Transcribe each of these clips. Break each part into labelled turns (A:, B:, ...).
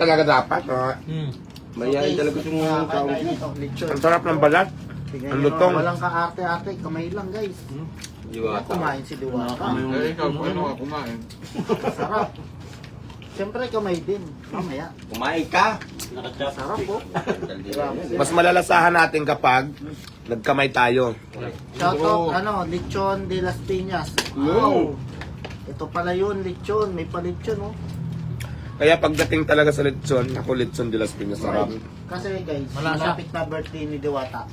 A: talaga dapat.
B: Mayayain talaga yung tao.
A: Ang sarap ng balat. Ang lutong.
C: Walang kaarte-arte, kamay lang guys.
B: Diwata.
C: Kumain si Diwata.
D: Eh, ikaw, ano ka kumain?
C: Sarap. Siyempre kamay din. Mamaya.
B: Kumain ka.
C: Sarap po.
A: Mas malalasahan natin kapag nagkamay tayo.
C: Shoutout, Lechon de las Piñas.
B: Wow.
C: Ito pala yun, lechon. May palechon, oh.
A: Kaya pagdating talaga sa lechon, ako lechon de las Piñas sarap.
C: Kasi guys,
E: Malasa.
C: malapit na birthday ni Diwata.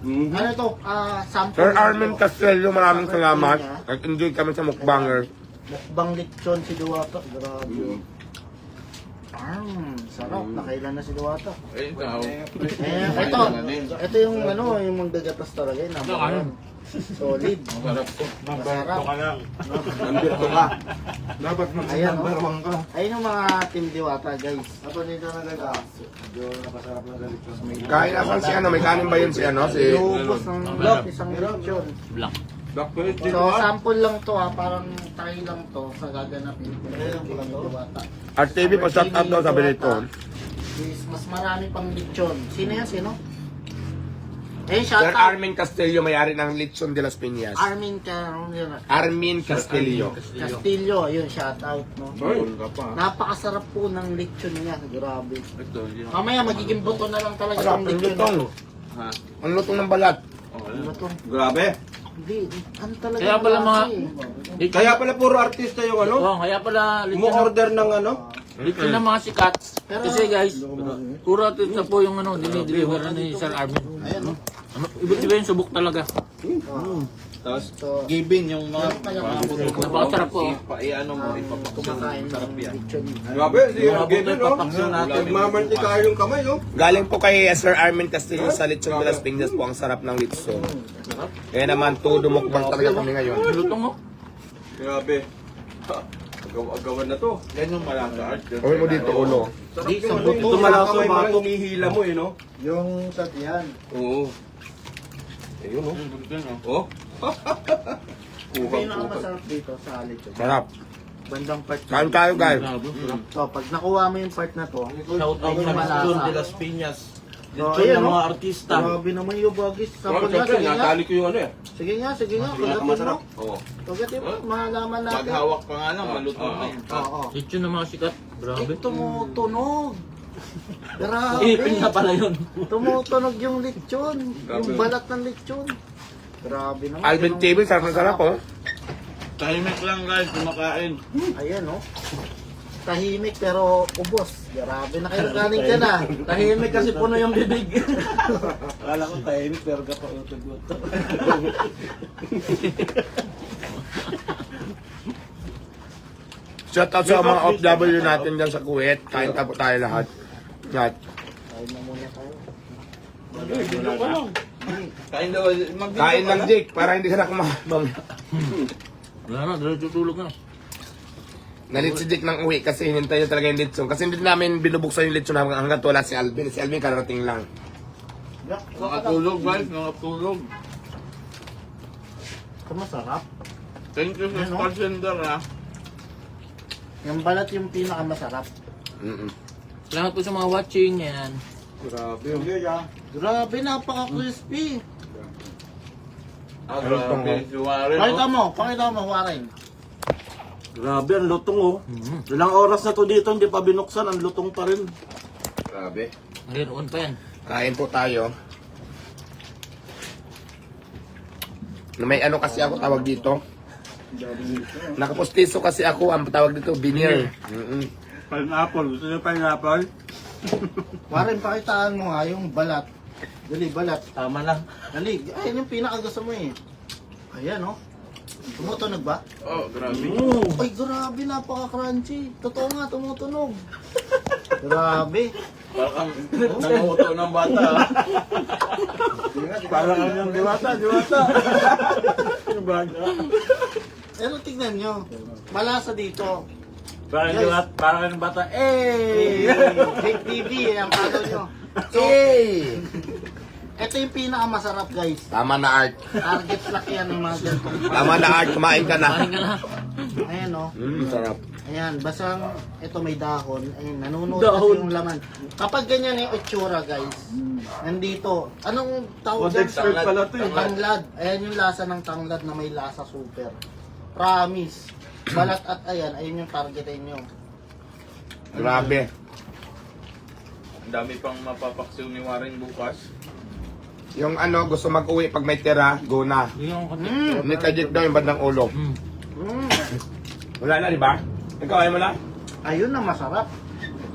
C: Ano to? Sample.
A: Sir Armin Castello, maraming salamat. Nag-enjoy kami sa mukbanger.
C: Mukbang lechon si Diwata. Grabe. Sarap. Nakailan na si Diwata.
D: Eh, ikaw.
C: Ito yung yung manggagatas talaga yun. Number 1. Solid.
D: Masarap to.
C: Masarap.
B: Nandito ka.
D: Dapat
C: Ayan,
D: mag-number
C: oh.
D: 1 ka.
C: Ayun yung mga team Diwata, guys.
B: Ako nito na ganda. Medyo napasarap na ganito.
A: Kahit asan si may kanin ba yun si Si...
C: Lubos ng isang lechon.
E: Black.
D: Black pwede
C: So, sample lang to parang try lang to sa gaganapin. Ayun yung Diwata.
A: RTV pa shout out daw sabi nito.
C: Is mas marami pang lechon. Sino yan? Sino? Eh,
A: Sir
C: shout out.
A: Armin Castello, may-ari ng Lechon de las Piñas.
C: Armin
A: Armin Castello.
C: Castillo, yun, shout out, no?
D: Bawal ka pa.
C: Napakasarap po ng lechon niya, grabe.
D: Ito, hindi na.
C: Mamaya magiging buto na lang talaga
A: Sarap,
C: yung
A: ang
C: lechon.
A: lutong.
D: Ha?
A: Ang lutong ng balat.
C: Ano to?
B: Grabe.
C: Hindi, ano talaga
E: Kaya
C: yung
E: pala mga...
C: klase?
B: Kaya pala puro artista yung
E: Kaya pala
B: Umu-order ng
E: lechon ng mga sikat. Kasi guys, puro artista po yung dinideliver ni Sir Armin.
C: Ayan, no?
E: Ibig sabihin, subok talaga.
B: Tapos,
C: So,
B: gibin yung mga
E: Napakasarap po.
B: Iano mo, ipapakusyon.
C: kumakain ng lechon.
B: Grabe, si
E: Mga
B: Gibin,
E: buto ipapaksyon natin.
B: Nagmamantika yung kamay, oh.
A: Galing po kay Sir Armin Castillo sa Lechon de las Piñas po. Ang sarap ng lechon. Kaya naman, todo mukbang talaga kami ngayon.
E: Lutong mo.
B: Grabe. Agawan na to.
D: Yan yung malasa art.
A: Gawin mo dito, ulo.
B: Sarap yung ano, ito malaso, mga hinihila mo, no?
C: Yung sa tiyan.
B: Oo. Ayun, oh. Oh.
C: Pinakamasarap dito sa lechon.
A: Sarap.
C: Bandang part.
A: Kain tayo, guys.
C: So, pag nakuha mo yung part na to,
E: Shout out
C: ayun yung
E: sa
C: malasa.
E: Lechon de las Piñas.
C: So,
E: Lechon
C: ayan,
E: ng
C: no?
E: mga artista.
C: Grabe naman yung bagis. Sample nga,
B: Siyempre,
C: sige nga.
B: natali ko yung ano eh.
C: Sige nga, kagatin mo.
B: Masarap. Oo.
C: Kagatin mo, malaman natin.
D: Maghawak pa nga lang, malutong na yun.
C: Oo.
E: Lechon ng mga sikat. Grabe.
C: Tumutunog. Grabe.
E: Ipin na pala yun.
C: Tumutunog yung lechon. Yung balat ng lechon. Grabe naman.
A: Alvin TV, sarap na sarap, oh.
D: Tahimik lang guys, kumakain.
C: Ayan, oh. Tahimik pero ubos. Grabe na kayo galing ka na.
E: Tahimik kasi puno yung bibig.
B: Akala ko tahimik, pero kapag-utog-utog.
A: Shout out sa mga OFW natin dyan sa Kuwait. Kain tapo tayo lahat. Lahat.
C: Kain na muna tayo.
D: Kain daw,
A: Kain lang, Dick, para hindi ka na kumabang.
E: Wala na, diretso tulog na.
A: Nalit si Dick ng uwi kasi hinintay niya talaga yung lechon. Kasi hindi namin binubuksan yung lechon hanggang wala si Alvin. Si Alvin kararating lang.
D: nakatulog guys, nakatulog.
C: Ito masarap.
D: Thank you sa
C: Ano?
D: bartender ha.
C: Yung balat yung pinakamasarap.
E: Salamat po sa mga watching yan.
B: Grabe.
C: Grabe, napaka-crispy.
D: Grabe, si Warren.
C: Pakita mo, Warren.
B: Grabe, ang lutong, oh. Ilang oras na to dito, hindi pa binuksan, ang lutong pa rin. Grabe.
E: Mayroon pa yan.
A: Kain po tayo. May ano kasi ako tawag dito. Nakapostiso kasi ako, ang tawag dito, veneer.
B: Pineapple, gusto niyo pineapple?
C: Warren, pakitaan mo nga yung balat. Dali, balat.
E: Tama lang.
C: Dali, ayun yung pinakagusto mo eh. Ayan, oh. Tumutunog ba?
D: Oh, grabe.
C: Ay, grabe, napaka-crunchy. Totoo nga, tumutunog. Grabe.
D: Parang nanguto ng bata ha.
B: Parang ano yung diwata. Yung bata.
C: Pero tignan nyo, malasa dito.
E: Parang
C: Guys.
E: parang yung bata.
C: Hey! Big TV, ang follow nyo. So,
A: Hey!
C: ito yung pinakamasarap, guys.
A: Tama na, Art.
C: Target lock yan ng mga ganitong.
A: Tama na, Art. Kumain ka na.
E: Kain ka na.
C: Ayan, oh.
A: Sarap.
C: Ayan, basang ito may dahon. Ayun, nanunuot
B: Dahon.
C: kasi yung laman. Kapag ganyan yung itsura, guys, nandito, anong tawag
B: Food expert pala to eh.
C: Tanglad. Ayan yung lasa ng tanglad na may lasa super. Promise. Balat at ayun yung targetin nyo.
A: Grabe.
D: Ang dami pang mapapaksiw ni Warren bukas.
A: Yung ano, gusto mag-uwi pag may tira, go na.
E: Yung konti.
A: Nitadjik daw yung bandang ulo. Wala na, di ba? Ikaw, ayaw mo na?
C: Ayun na masarap.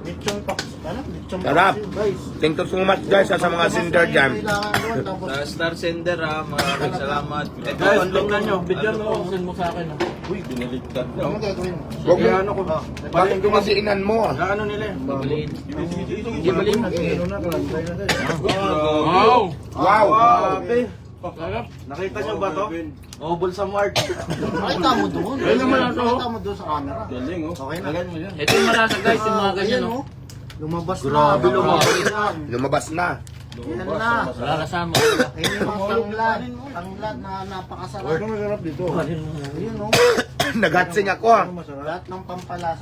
C: Lechon lechon
A: Sarap.
C: paksiw, guys.
A: Thank you so much guys sa mga sender dyan.
C: Kailangan doon, tapos
D: Sa Star Sender maraming salamat. Ito,
B: Guys, tingnan nyo, bigyan mo.
E: Send mo sa akin.
B: Uy, biniligtad na.
C: ano gagawin mo?
A: Huwag mo,
B: Kaya ano ko ba?
A: bakit kumasiinan mo?
B: Ano nila eh?
E: Baliin.
C: Gibalin na kalantay na guys.
E: Wow!
A: Wow!
B: Grabe.
E: Sarap.
B: Nakita nyo ba to? Obol sa Mart.
C: Makita mo doon. Makita mo doon sa camera.
B: Galing oh.
C: Okay na.
E: Ito yung malasa guys, yung mga ganyan.
C: Ayan,
E: Oh.
C: oh. Lumabas
B: Grabe,
C: na.
B: lumabas
C: Yan.
A: Lumabas na.
C: Yan na.
E: Malalasa mo.
C: Ayun yung mga tanglad na napakasarap.
B: masarap dito?
C: Ayun, oh.
A: Nagatsing ako ah.
C: Lahat ng pampalasa